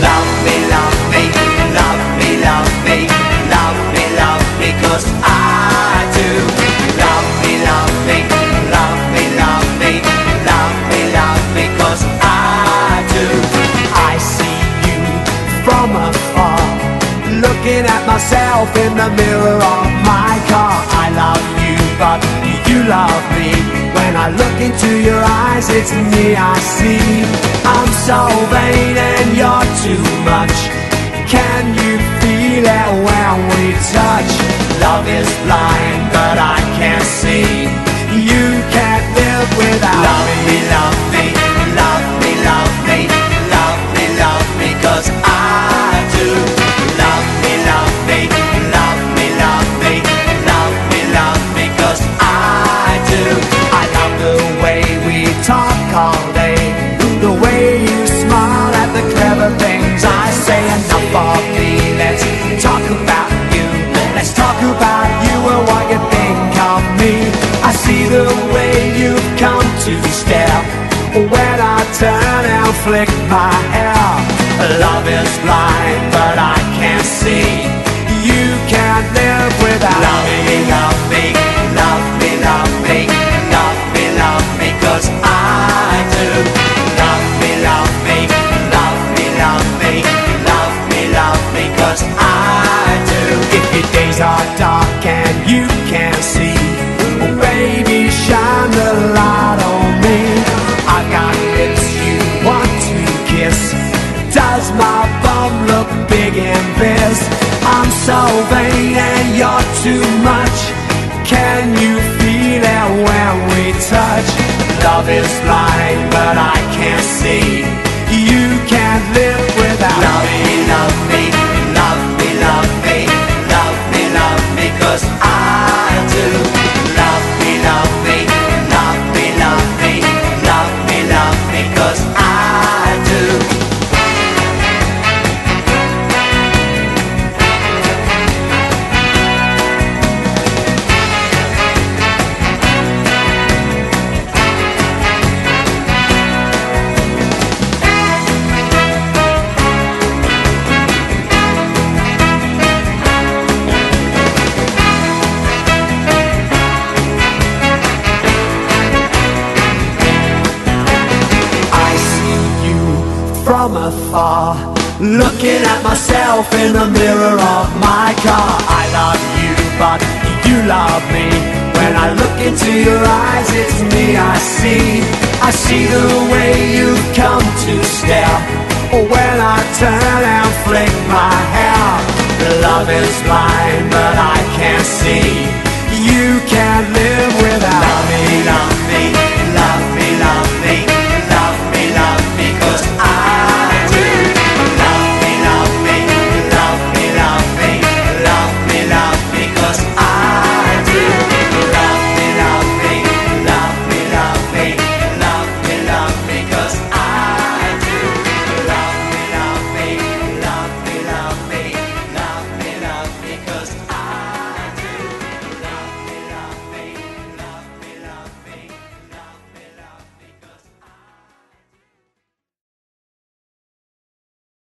Love me, love me, love me, love me, love me, love me, 'cause I do. Love me, love me, love me, love me, love me, love me, 'cause I do. I see you from afar, looking at myself in the mirror of my car. I love you, but you love me. When I look into your eyes, it's me I see. I'm so vain and you're too much. Can you feel it when we touch? Love is blind, but I can't see. You can't live without love me. Love me, love me, love me, love me, love me, 'cause I do. Love me, love me, love me, love me, love me, love me, 'cause I do. I love the way we talk all day, the way you smile at the clever things I say. Enough of me, let's talk about you. Let's talk about you and what you think of me. I see the way you've come to stare when I turn and flick my hair. Love is blind, but I can't see. You can't live without love me. Love me, love me, love me, love me, love me, 'cause I do. Love me, love me, love me, love me, love me, love me, 'cause I do. If your days are dark and you can't see, oh baby, shine the light on me. I've got lips you want to kiss. Does my bum look big in this? I'm so vain and you're too much. Can you feel it when we touch? Love is blind, but I can't see. You can't live without love me. Love me, love me, love me, love me, love me, 'cause I do. Love me, love me, love me, love me, love me, love me, 'cause I do. From afar, looking at myself in the mirror of my car. I love you, but you love me. When I look into your eyes, it's me I see. I see the way you've come to stare when I turn and flick my hair. Love is blind, but I can't see. You can't live without love me, love me, love me.